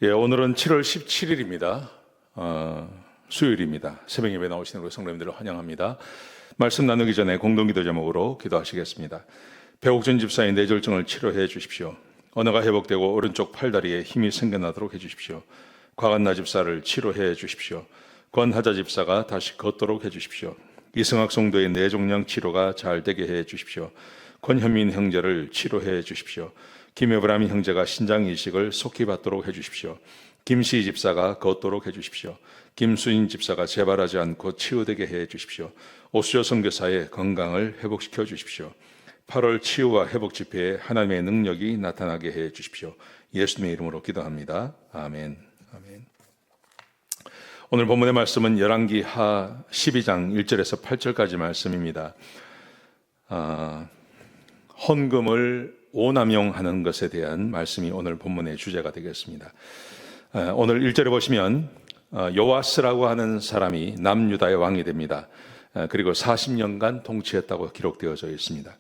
오늘은 7월 17일입니다. 수요일입니다. 새벽 예배 나오시는 우리 성도님들을 환영합니다. 말씀 나누기 전에 공동기도 제목으로 기도하시겠습니다. 배옥준 집사의 뇌졸중을 치료해 주십시오. 언어가 회복되고 오른쪽 팔다리에 힘이 생겨나도록 해주십시오. 과간나 집사를 치료해 주십시오. 권하자 집사가 다시 걷도록 해주십시오. 이승학 성도의 뇌종양 치료가 잘 되게 해 주십시오. 권현민 형제를 치료해 주십시오. 김여브라임 형제가 신장 이식을 속히 받도록 해주십시오. 김시 집사가 걷도록 해주십시오. 김수인 집사가 재발하지 않고 치유되게 해주십시오. 오수조 선교사의 건강을 회복시켜 주십시오. 8월 치유와 회복 집회에 하나님의 능력이 나타나게 해주십시오. 예수님의 이름으로 기도합니다. 아멘. 아멘. 오늘 본문의 말씀은 열왕기 하 12장 1절에서 8절까지 말씀입니다. 헌금을 오남용하는 것에 대한 말씀이 오늘 본문의 주제가 되겠습니다. 오늘 1절에 보시면 요아스라고 하는 사람이 남유다의 왕이 됩니다. 그리고 40년간 통치했다고 기록되어져 있습니다.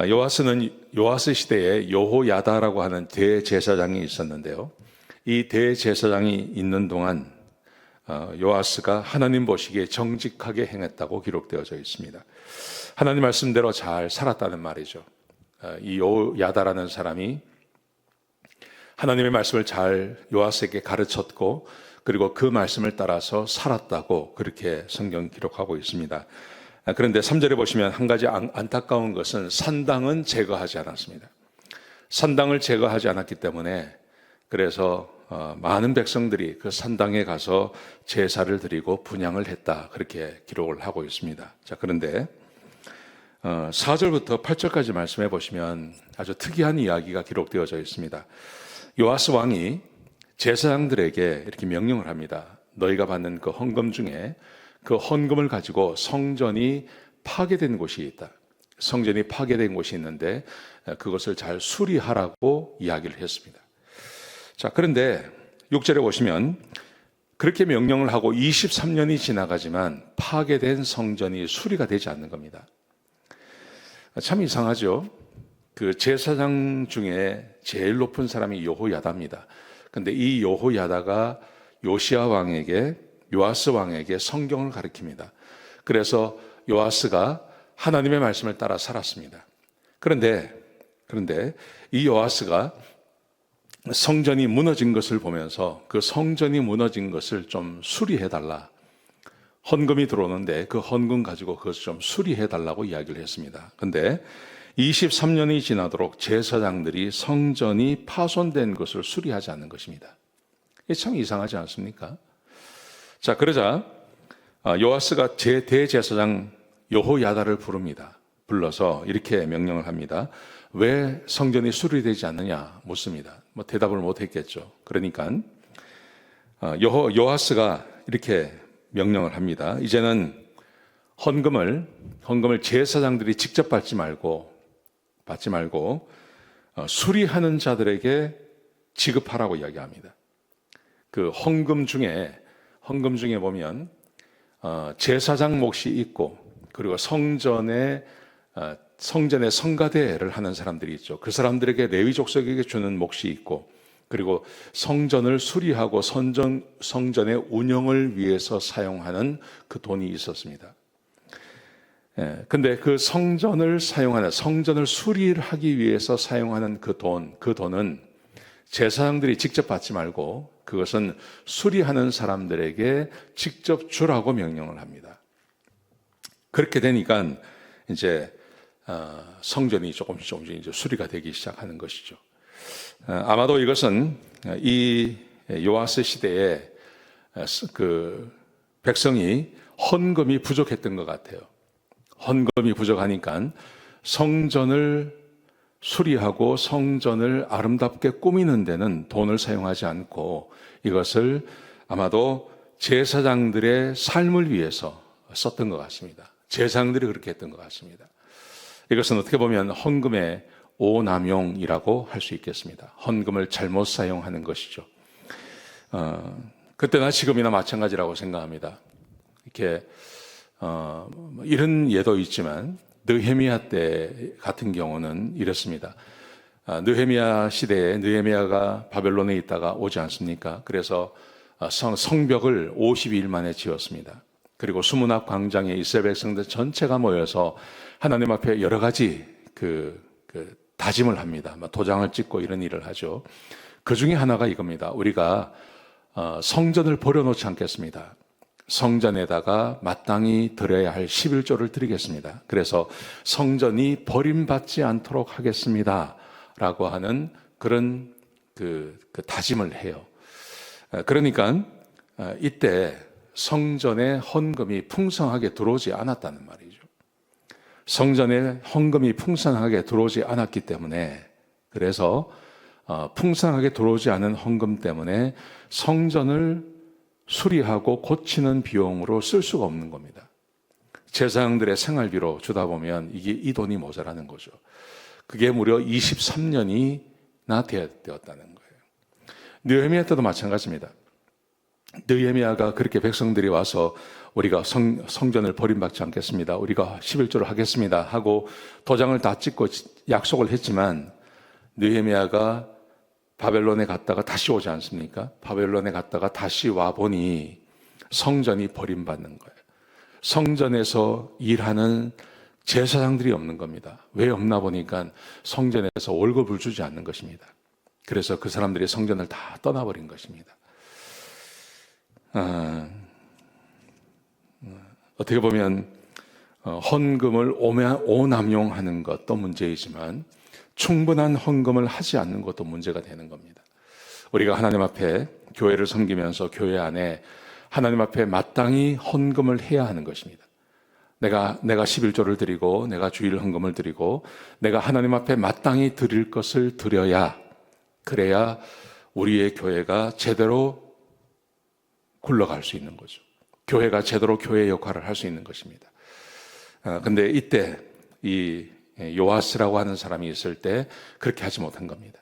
요아스는 요아스 시대에 여호야다라고 하는 대제사장이 있었는데요. 이 대제사장이 있는 동안 요아스가 하나님 보시기에 정직하게 행했다고 기록되어져 있습니다. 하나님 말씀대로 잘 살았다는 말이죠. 이 여호야다라는 사람이 하나님의 말씀을 잘 요아스에게 가르쳤고 그리고 그 말씀을 따라서 살았다고 그렇게 성경 기록하고 있습니다. 그런데 3절에 보시면 한 가지 안타까운 것은 산당은 제거하지 않았습니다. 산당을 제거하지 않았기 때문에 그래서 많은 백성들이 그 산당에 가서 제사를 드리고 분향을 했다 그렇게 기록을 하고 있습니다. 자, 그런데 4절부터 8절까지 말씀해 보시면 아주 특이한 이야기가 기록되어져 있습니다. 요아스 왕이 제사장들에게 이렇게 명령을 합니다. 너희가 받는 그 헌금 중에 그 헌금을 가지고 성전이 파괴된 곳이 있다. 성전이 파괴된 곳이 있는데 그것을 잘 수리하라고 이야기를 했습니다. 자, 그런데 6절에 보시면 그렇게 명령을 하고 23년이 지나가지만 파괴된 성전이 수리가 되지 않는 겁니다. 참 이상하죠. 그 제사장 중에 제일 높은 사람이 여호야다입니다. 근데 이 여호야다가 요시야 왕에게, 요아스 왕에게 성경을 가르칩니다. 그래서 요아스가 하나님의 말씀을 따라 살았습니다. 그런데 이 요아스가 성전이 무너진 것을 보면서 그 성전이 무너진 것을 좀 수리해달라. 헌금이 들어오는데 그 헌금 가지고 그것을 좀 수리해달라고 이야기를 했습니다. 그런데 23년이 지나도록 제사장들이 성전이 파손된 것을 수리하지 않는 것입니다. 이게 참 이상하지 않습니까? 자, 그러자 요아스가 대제사장 여호야다를 부릅니다. 불러서 이렇게 명령을 합니다. 왜 성전이 수리되지 않느냐 묻습니다. 대답을 못했겠죠. 그러니까 요아스가 이렇게 명령을 합니다. 이제는 헌금을 제사장들이 직접 받지 말고 수리하는 자들에게 지급하라고 이야기합니다. 그 헌금 중에 보면 제사장 몫이 있고 그리고 성전의 성가대를 하는 사람들이 있죠. 그 사람들에게 레위 족속에게 주는 몫이 있고 그리고 성전을 수리하고 성전의 운영을 위해서 사용하는 그 돈이 있었습니다. 근데 그 성전을 수리를 하기 위해서 사용하는 그 돈은 제사장들이 직접 받지 말고 그것은 수리하는 사람들에게 직접 주라고 명령을 합니다. 그렇게 되니까 이제 성전이 조금씩 이제 수리가 되기 시작하는 것이죠. 아마도 이것은 이 요아스 시대에 그 백성이 헌금이 부족했던 것 같아요. 헌금이 부족하니까 성전을 수리하고 성전을 아름답게 꾸미는 데는 돈을 사용하지 않고 이것을 아마도 제사장들의 삶을 위해서 썼던 것 같습니다. 제사장들이 그렇게 했던 것 같습니다. 이것은 어떻게 보면 헌금의 오남용이라고 할 수 있겠습니다. 헌금을 잘못 사용하는 것이죠. 그때나 지금이나 마찬가지라고 생각합니다. 이렇게 이런 예도 있지만 느헤미야 때 같은 경우는 이렇습니다. 느헤미야 시대에 느헤미야가 바벨론에 있다가 오지 않습니까? 그래서 성벽을 52일 만에 지었습니다. 그리고 수문학 광장에 이스라엘 백성들 전체가 모여서 하나님 앞에 여러 가지 다짐을 합니다. 도장을 찍고 이런 일을 하죠. 그 중에 하나가 이겁니다. 우리가 성전을 버려놓지 않겠습니다. 성전에다가 마땅히 드려야 할 11조를 드리겠습니다. 그래서 성전이 버림받지 않도록 하겠습니다. 라고 하는 그런 다짐을 해요. 그러니까 이때 성전에 헌금이 풍성하게 들어오지 않았다는 말이죠. 성전에 헌금이 풍성하게 들어오지 않았기 때문에, 그래서 풍성하게 들어오지 않은 헌금 때문에 성전을 수리하고 고치는 비용으로 쓸 수가 없는 겁니다. 제사장들의 생활비로 주다 보면 이 돈이 모자라는 거죠. 그게 무려 23년이나 되었다는 거예요. 느헤미야 때도 마찬가지입니다. 느헤미야가 그렇게 백성들이 와서 우리가 성전을 버림받지 않겠습니다. 우리가 11조를 하겠습니다 하고 도장을 다 찍고 약속을 했지만, 느헤미야가 바벨론에 갔다가 다시 오지 않습니까? 바벨론에 갔다가 다시 와보니 성전이 버림받는 거예요. 성전에서 일하는 제사장들이 없는 겁니다. 왜 없나 보니까 성전에서 월급을 주지 않는 것입니다. 그래서 그 사람들이 성전을 다 떠나버린 것입니다. 어떻게 보면 헌금을 오남용하는 것도 문제이지만 충분한 헌금을 하지 않는 것도 문제가 되는 겁니다. 우리가 하나님 앞에 교회를 섬기면서 교회 안에 하나님 앞에 마땅히 헌금을 해야 하는 것입니다. 내가 11조를 드리고 내가 주일 헌금을 드리고 내가 하나님 앞에 마땅히 드릴 것을 드려야, 그래야 우리의 교회가 제대로 굴러갈 수 있는 거죠. 교회가 제대로 교회의 역할을 할 수 있는 것입니다. 근데 이때 이 요아스라고 하는 사람이 있을 때 그렇게 하지 못한 겁니다.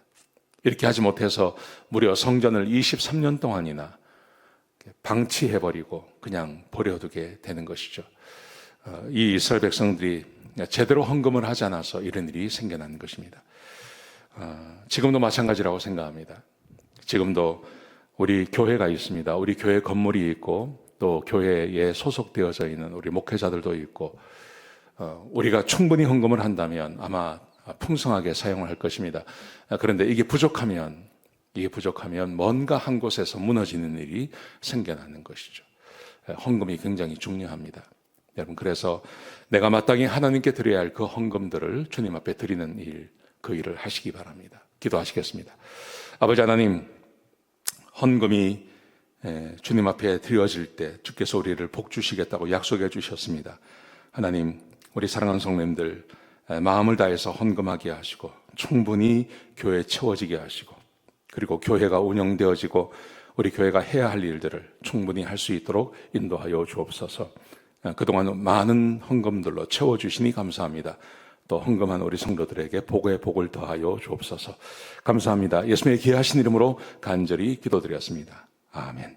이렇게 하지 못해서 무려 성전을 23년 동안이나 방치해버리고 그냥 버려두게 되는 것이죠. 이 이스라엘 백성들이 제대로 헌금을 하지 않아서 이런 일이 생겨난 것입니다. 지금도 마찬가지라고 생각합니다. 지금도 우리 교회가 있습니다. 우리 교회 건물이 있고 또 교회에 소속되어져 있는 우리 목회자들도 있고, 우리가 충분히 헌금을 한다면 아마 풍성하게 사용을 할 것입니다. 그런데 이게 부족하면 뭔가 한 곳에서 무너지는 일이 생겨나는 것이죠. 헌금이 굉장히 중요합니다. 여러분, 그래서 내가 마땅히 하나님께 드려야 할 그 헌금들을 주님 앞에 드리는 일, 그 일을 하시기 바랍니다. 기도하시겠습니다. 아버지 하나님, 헌금이 주님 앞에 드려질 때 주께서 우리를 복 주시겠다고 약속해 주셨습니다. 하나님, 우리 사랑하는 성도님들 마음을 다해서 헌금하게 하시고 충분히 교회에 채워지게 하시고, 그리고 교회가 운영되어지고 우리 교회가 해야 할 일들을 충분히 할 수 있도록 인도하여 주옵소서. 그동안 많은 헌금들로 채워주시니 감사합니다. 또 헌금한 우리 성도들에게 복의 복을 더하여 주옵소서. 감사합니다. 예수님의 귀하신 이름으로 간절히 기도드렸습니다. 아멘.